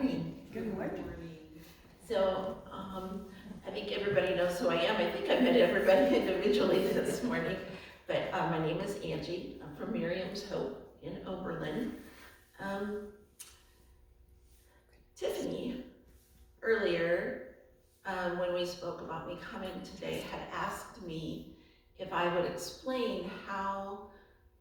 morning. Good morning. So, I think everybody knows who I am. I think I met everybody individually this morning. But my name is Angie. I'm from Miriam's Hope in Oberlin. Tiffany, earlier, when we spoke about me coming today, had asked me if I would explain how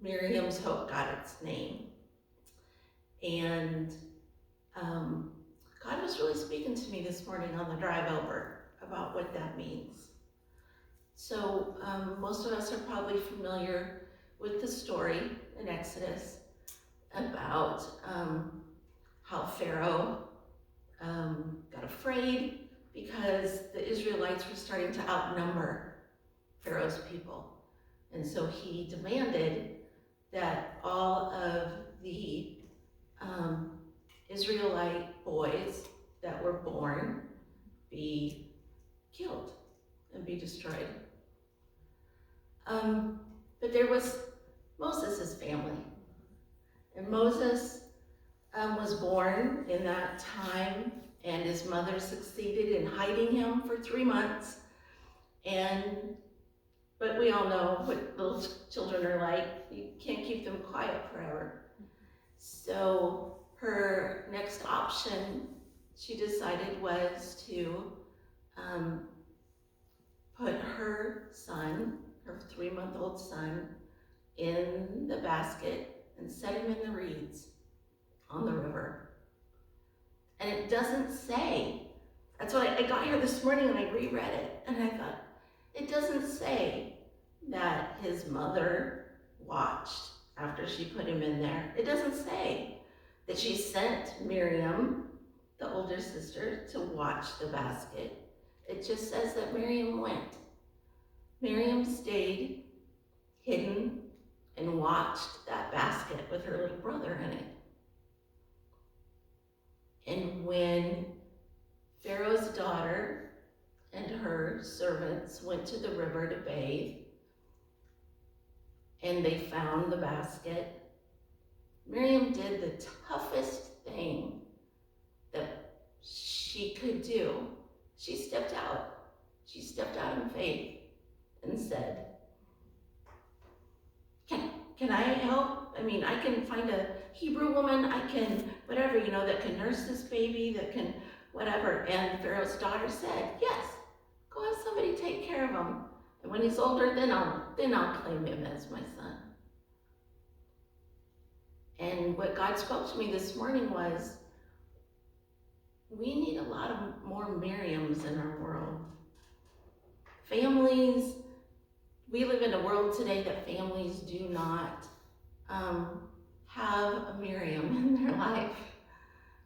Miriam's Hope got its name. And God was really speaking to me this morning on the drive over about what that means. So most of us are probably familiar with the story in Exodus about how Pharaoh got afraid because the Israelites were starting to outnumber Pharaoh's people. And so he demanded that all of the Israelite boys that were born be killed and be destroyed. But there was Moses' family. And Moses was born in that time, and his mother succeeded in hiding him for 3 months. But we all know what little children are like. You can't keep them quiet forever. So her next option, she decided, was to put her son, her 3-month-old son, in the basket and set him in the reeds on the river. And it doesn't say, that's what I got here this morning and I reread it, and I thought, it doesn't say that his mother watched after she put him in there. It doesn't say that she sent Miriam, the older sister, to watch the basket. It just says that Miriam went. Miriam stayed hidden and watched that basket with her little brother in it. And when Pharaoh's daughter and her servants went to the river to bathe, and they found the basket, Miriam did the toughest thing that she could do. She stepped out. She stepped out in faith and said, can I help? I mean, I can find a Hebrew woman, I can, whatever, that can nurse this baby, that can, whatever. And Pharaoh's daughter said, yes, go have somebody take care of him. And when he's older, then I'll claim him as my son. And what God spoke to me this morning was, we need a lot of more Miriams in our world. Families, we live in a world today that families do not have a Miriam in their life.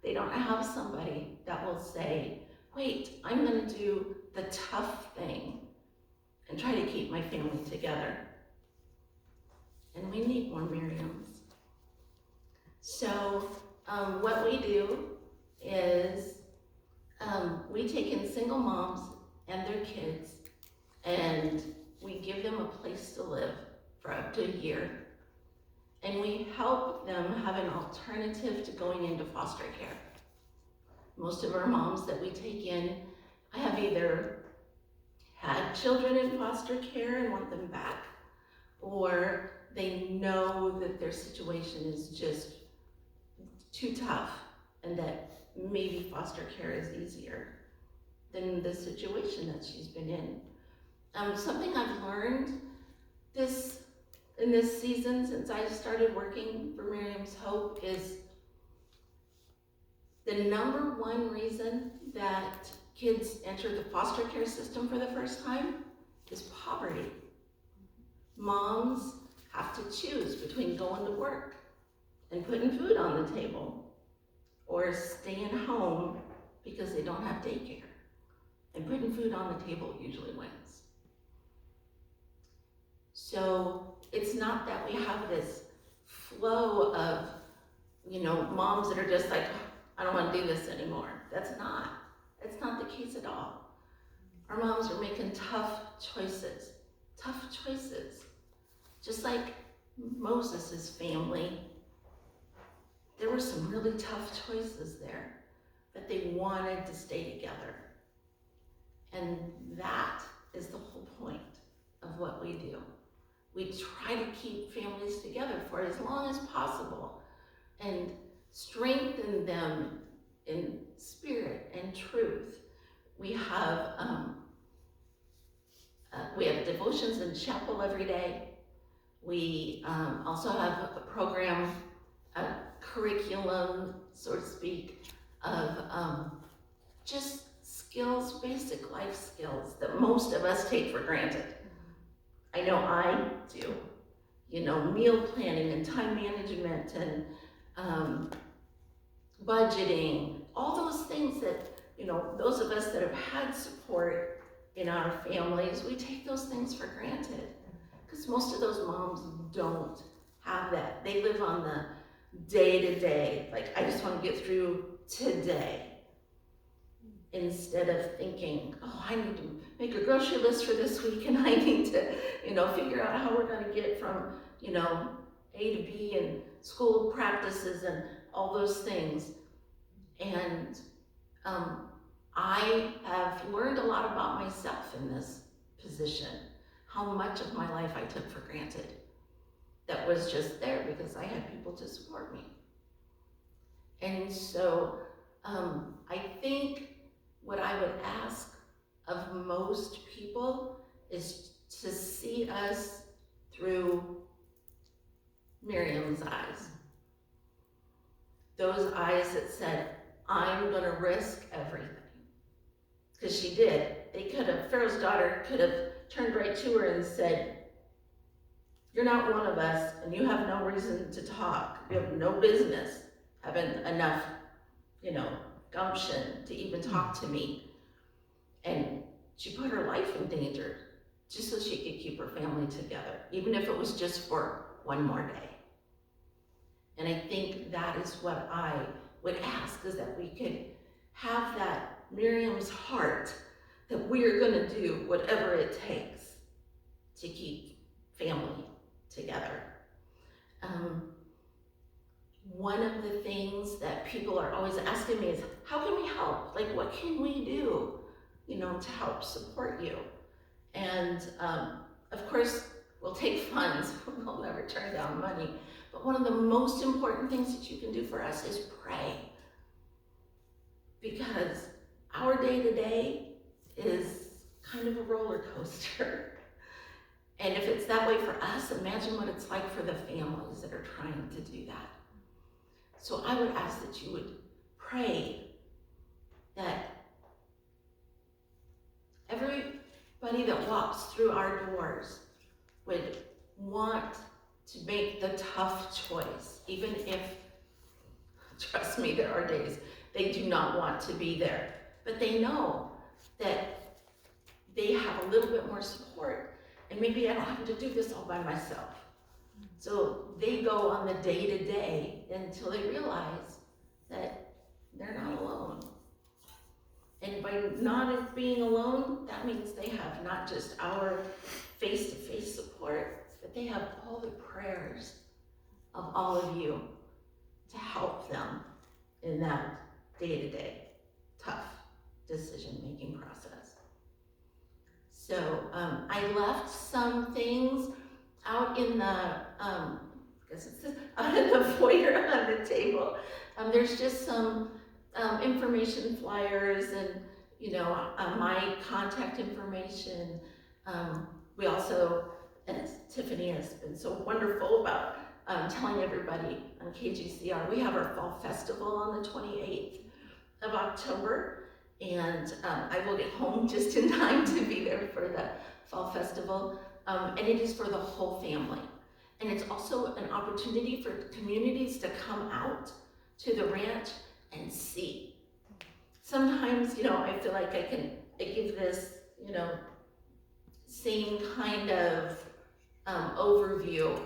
They don't have somebody that will say, wait, I'm gonna do the tough thing and try to keep my family together. And we need more Miriams. So what we do is we take in single moms and their kids, and we give them a place to live for up to a year. And we help them have an alternative to going into foster care. Most of our moms that we take in have either had children in foster care and want them back, or they know that their situation is just too tough and that maybe foster care is easier than the situation that she's been in. Something I've learned in this season since I started working for Miriam's Hope is the number one reason that kids enter the foster care system for the first time is poverty. Moms have to choose between going to work and putting food on the table or staying home because they don't have daycare. And putting food on the table usually wins. So it's not that we have this flow of, moms that are just like, I don't want to do this anymore. That's not the case at all. Our moms are making tough choices. Just like Moses' family, there were some really tough choices there. they wanted to stay together. And that is the whole point of what we do. We try to keep families together for as long as possible and strengthen them in spirit and truth. We have devotions in chapel every day. We also have a program, a curriculum, so to speak, of just skills, basic life skills that most of us take for granted. I know I do. You know, meal planning and time management and budgeting, all those things that, you know, those of us that have had support in our families, we take those things for granted. Because most of those moms don't have that. They live on the day-to-day, like, I just want to get through today. Instead of thinking, oh, I need to make a grocery list for this week and I need to, you know, figure out how we're going to get from, you know, A to B and school practices and all those things. And I have learned a lot about myself in this position, how much of my life I took for granted that was just there because I had people to support me. And so I think what I would ask of most people is to see us through Miriam's eyes. Those eyes that said, I'm gonna risk everything. Because she did. Pharaoh's daughter could have turned right to her and said, you're not one of us and you have no reason to talk. You have no business having enough, you know, gumption to even talk to me. And she put her life in danger just so she could keep her family together, even if it was just for one more day. And I think that is what I would ask, is that we could have that Miriam's heart, that we are gonna do whatever it takes to keep family together. One of the things that people are always asking me is, how can we help? Like, what can we do, you know, to help support you? And of course, we'll take funds, we'll never turn down money. But one of the most important things that you can do for us is pray. Because our day-to-day is kind of a roller coaster. And if it's that way for us, imagine what it's like for the families that are trying to do that. So I would ask that you would pray that everybody that walks through our doors would want to make the tough choice, even if, trust me, there are days they do not want to be there, but they know that they have a little bit more support, and maybe I don't have to do this all by myself. So they go on the day-to-day until they realize that they're not alone. And by not being alone, that means they have not just our face-to-face support, but they have all the prayers of all of you to help them in that day-to-day tough decision-making process. So I left some things out in the, out in the foyer on the table. There's just some information flyers and, you know, my contact information. We also, and Tiffany has been so wonderful about telling everybody on KGCR, we have our fall festival on the 28th of October, and I will get home just in time to be there for the fall festival. And it is for the whole family. And it's also an opportunity for communities to come out to the ranch and see. Sometimes, you know, I feel like I give this, you know, same kind of overview,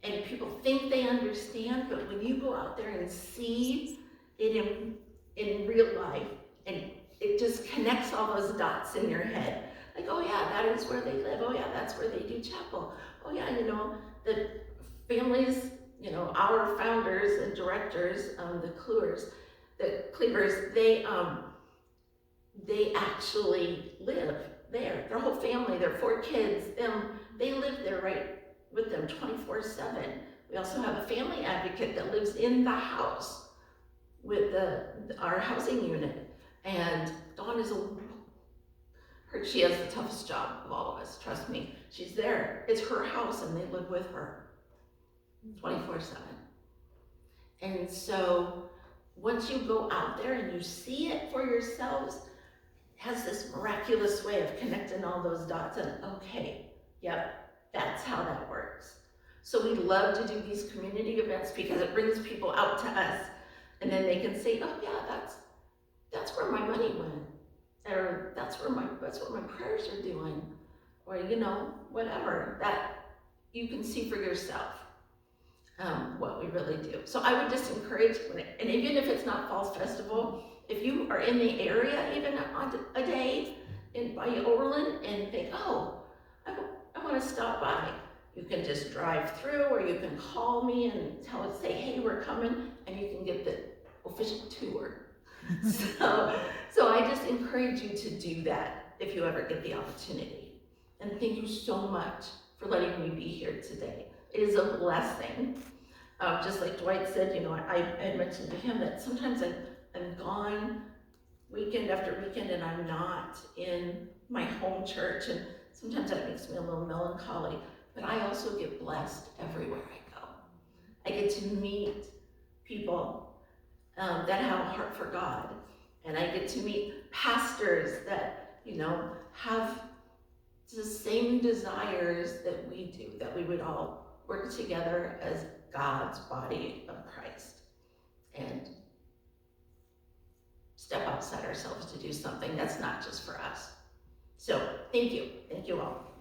and people think they understand, but when you go out there and see it in real life, and it just connects all those dots in your head. Like, oh yeah, that is where they live. Oh yeah, that's where they do chapel. Oh yeah, you know, the families, you know, our founders and directors, the Kluers, the Cleavers, they actually live there. Their whole family, their 4 kids, they live there right with them 24/7. We also have a family advocate that lives in the house with our housing unit. And Dawn is she has the toughest job of all of us, trust me. She's there, it's her house and they live with her 24/7. And so once you go out there and you see it for yourselves, it has this miraculous way of connecting all those dots and okay, yep, that's how that works. So we love to do these community events because it brings people out to us and then they can say, oh yeah, that's where my money went. Or that's what my prayers are doing. Or whatever, that you can see for yourself. What we really do. So I would just encourage, and even if it's not Falls Festival, if you are in the area even on a day by Overland and think, oh, I want to stop by, you can just drive through or you can call me and say, hey, we're coming, and you can get the official tour. So I just encourage you to do that if you ever get the opportunity. And thank you so much for letting me be here today. It is a blessing. Just like Dwight said, I had mentioned to him that sometimes I'm gone weekend after weekend and I'm not in my home church, and sometimes that makes me a little melancholy, but I also get blessed everywhere I go. I get to meet people that have a heart for God, and I get to meet pastors that, have the same desires that we do, that we would all work together as God's body of Christ and step outside ourselves to do something that's not just for us. So thank you all.